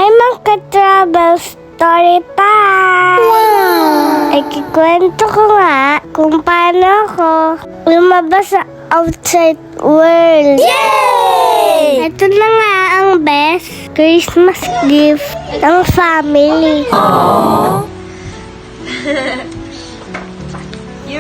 Ay, magka-travel story time! Wow! Ikikwento ko nga kung paano ako lumabas sa outside world. Yay! Ito na nga ang best Christmas gift ng family.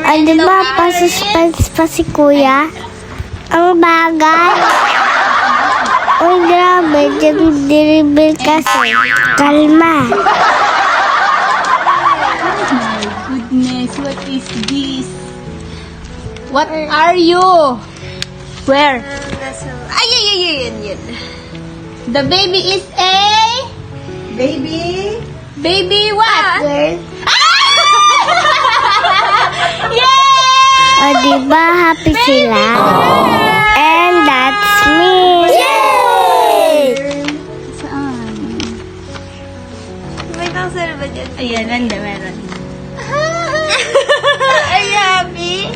Ay, diba pa-suspense pa si Kuya? Ang bagay. Uy, grabe, diribil kasi. Kalma. Goodness, what is this? What are you? Where? Yun. The baby is a... Baby? Baby what? Girl? Yay! O, diba happy sila? And that's me. Saan? May kausal ba dyan? Ayan, meron. Ay, happy?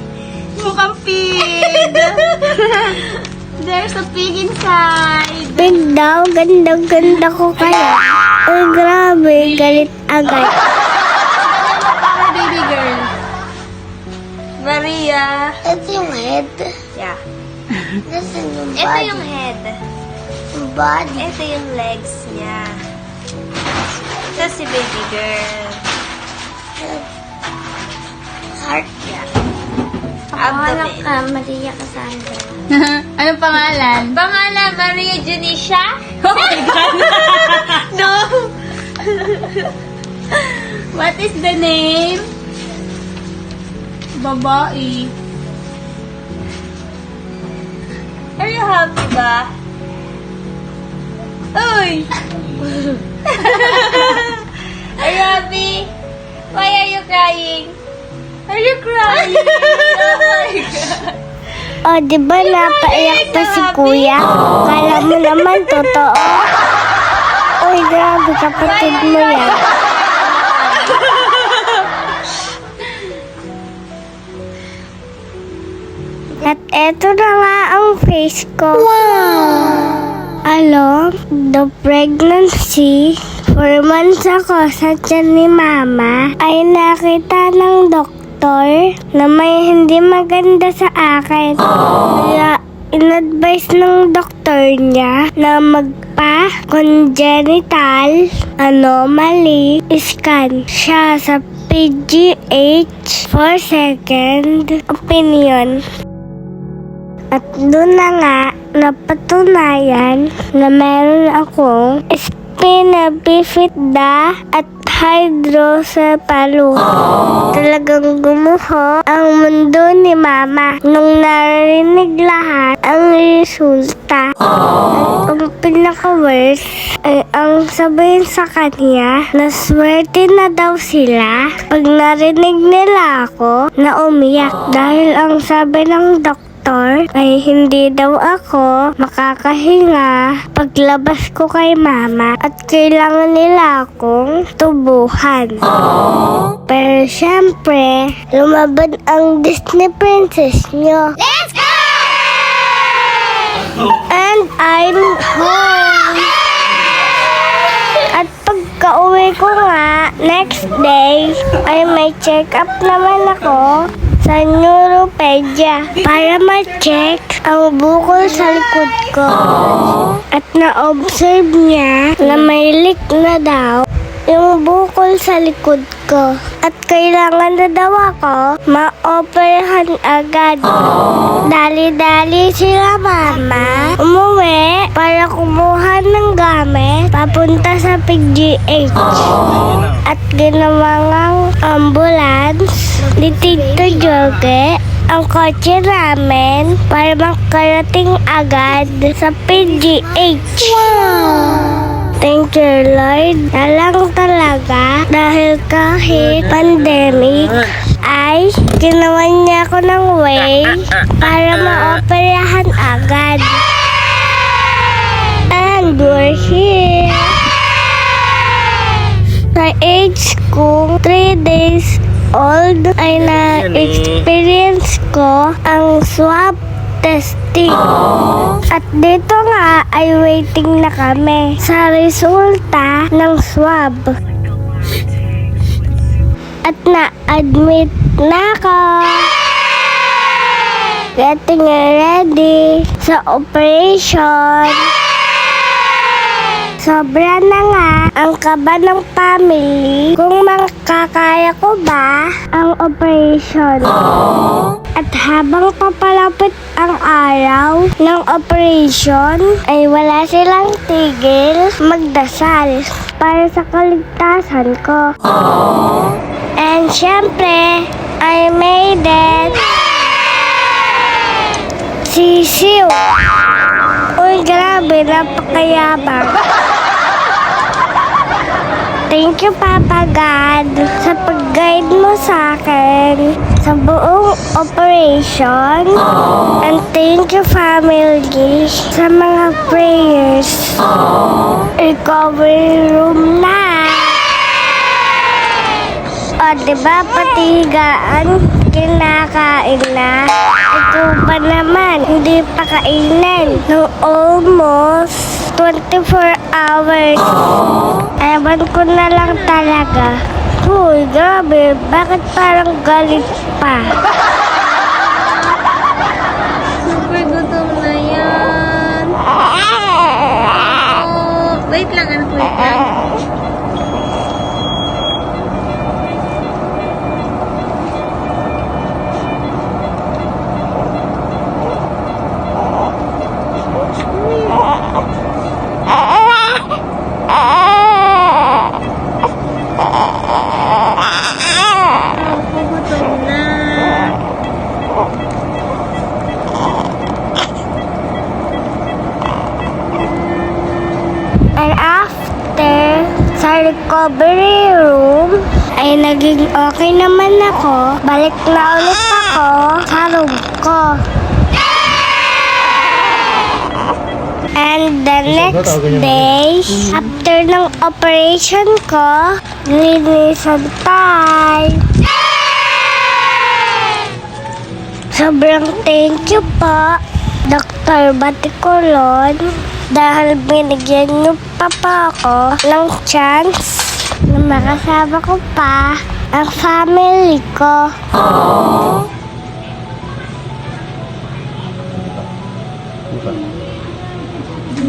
Mukhang pig. There's a pig inside. Big daw, ganda ko kaya. Uy, grabe, galit agad. Para baby girl. Maria. Ito yung head. Yeah. Nasaan yung Ito yung head. body? Ito yung legs niya. Ito si baby girl. Heart. Yeah. Pangalan Abdomen. ka, Maria Cassandra. Anong pangalan? Pangalan, Maria Junisha? Oh my God! No! What is the name? Babae. Are you happy ba? Uy! Are you happy? Why are you crying? Are you crying? Oh my God! O, diba napaiyak pa si Kuya? Kala mo naman, totoo. Uy, grabe, kapatid mo yan. At eto na nga ang face ko. Along the pregnancy, 4 months ako sa tiyan ni Mama, ay nakita ng doktor na may hindi maganda sa akin. Kaya in-advise ng doktor niya na magpa-congenital anomaly scan siya sa PGH for second opinion. At doon na nga napatunayan na meron akong spina bifida at hydrocephalus. Talagang gumuho ang mundo ni Mama nung narinig lahat ang resulta. At ang pinaka-worst ay ang sabihin sa kanya na swerte na daw sila pag narinig nila ako na umiyak dahil ang sabi ng doktor ay hindi daw ako makakahinga paglabas ko kay Mama at kailangan nila akong tubuhan. Pero syempre, lumaban ang Disney princess nyo. Let's go! And I'm home. At pagka-uwi ko nga, next day, ay may check-up naman ako sa neuropedia para ma-check ang bukol sa likod ko. At na-observe niya na may leak na daw yung bukol sa likod ko. At kailangan na daw ako ma-operahan agad. Dali-dali sila Mama umuwi para kumuha ng gamit papunta sa PGH. At ginawa ngang ambulance ni Tito Jorge ang kotse namin para makarating agad sa PGH. Thank you, Lord. Nalang talaga dahil kahit pandemic ay ginawa niya ako ng way para maoperahan agad. And we're here. Sa age ko, 3 days old ay na-experience ko ang swab testing. At dito nga ay waiting na kami sa resulta ng swab. At na-admit na ako. Getting ready sa operation. Sobra na nga ang kaba ng family kung makakaya ko ba ang operation. At habang papalapit ang araw ng operation, ay wala silang tigil magdasal para sa kaligtasan ko. And syempre, I made it. Sisiw. Uy, grabe, napakayabang. Thank you, Papa God, sa pag-guide mo sa akin sa buong operation. And thank you, family, sa mga prayers. Recovery room na. O, diba, patigaan, kinakain na. Ikaw ba naman, hindi pa kainan ng almost 24 hours. Ewan ko na lang talaga. Uy, grabe, bakit parang galit pa? Super gutom na yan. Oh, wait lang, anak, wait lang. Gutom na. And after sa recovery room, ay naging okay naman ako. Balik na ulit ako sa room ko. And the next day, after ng operation ko, linisan tayo. Sobrang thank you po, Dr. Baticolon, dahil binigyan niyo pa ako ng chance na makasama ko pa ang family ko.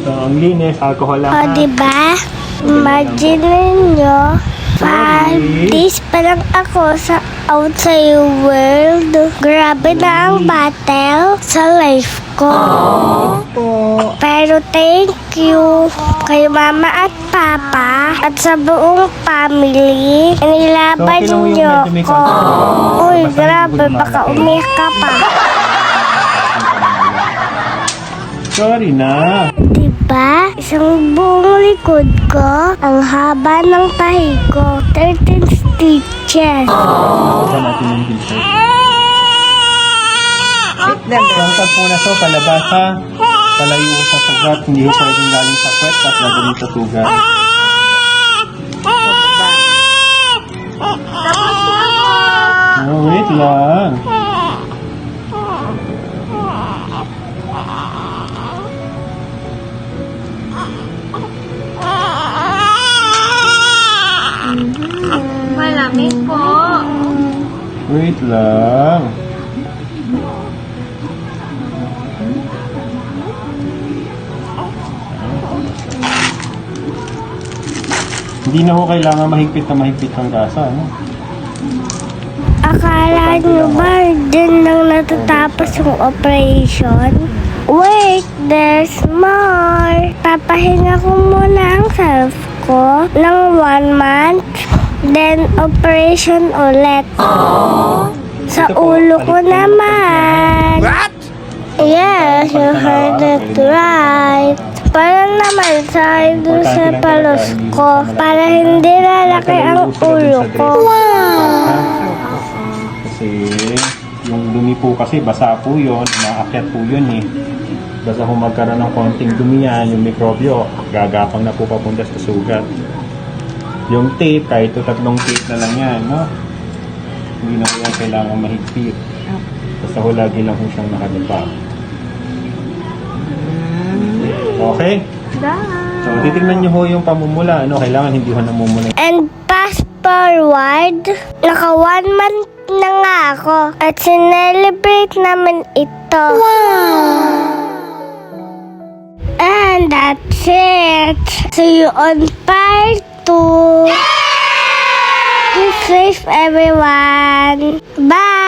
So, ang linis, alcohol lang. O, diba? Imagine ninyo, 5 days pa lang ako sa outside world. Grabe na ang battle sa life ko. Pero thank you kay mama at papa at sa buong family. Inilaban So, kinuha yung niyo medyo may ko. konti. Uy, Basta grabe, hindi baka gumana. umiyak ka pa. Sorry na. Diba? Isang buong likod ko, ang haba ng tahi ko. 13 stitches. Buksan natin yung t-shirt. Yung tag muna so, palabas ha. Palayo sa sugat. Hindi ko pwedeng galing sa kwet at lagawin sa sugat. Oh, wait lang. Malamig po. Wait lang. Hindi na ho kailangan mahigpit ang gasa, no? Akala nyo ba dyan lang natatapos yung operation? Wait, there's more. Papahinga ko muna ang self ko ng 1 month. Then, operation ulit. Sa ulo ko naman. What? Yes, you heard it right. Para naman sa hydrocephalus ko. Para hindi lalaki ang ulo ko. Kasi yung dumi po kasi basa po yun, umaakyat po yun eh. Basta kung magkaroon ng konting dumi yan, yung mikrobyo, gagapang na po papunta sa sugat. Yung tape, kahit ito 3 tape na lang yan, no? Hindi na po yan kailangan mahigpit. Basta ho lagi lang po siyang nakadapa. Okay? So, titignan nyo ho yung pamumula. Ano, kailangan hindi ho namumula. And fast forward, naka 1 month na nga ako. At sinelebrate namin ito. And that's it. See you on part 2. Be safe, everyone. Bye.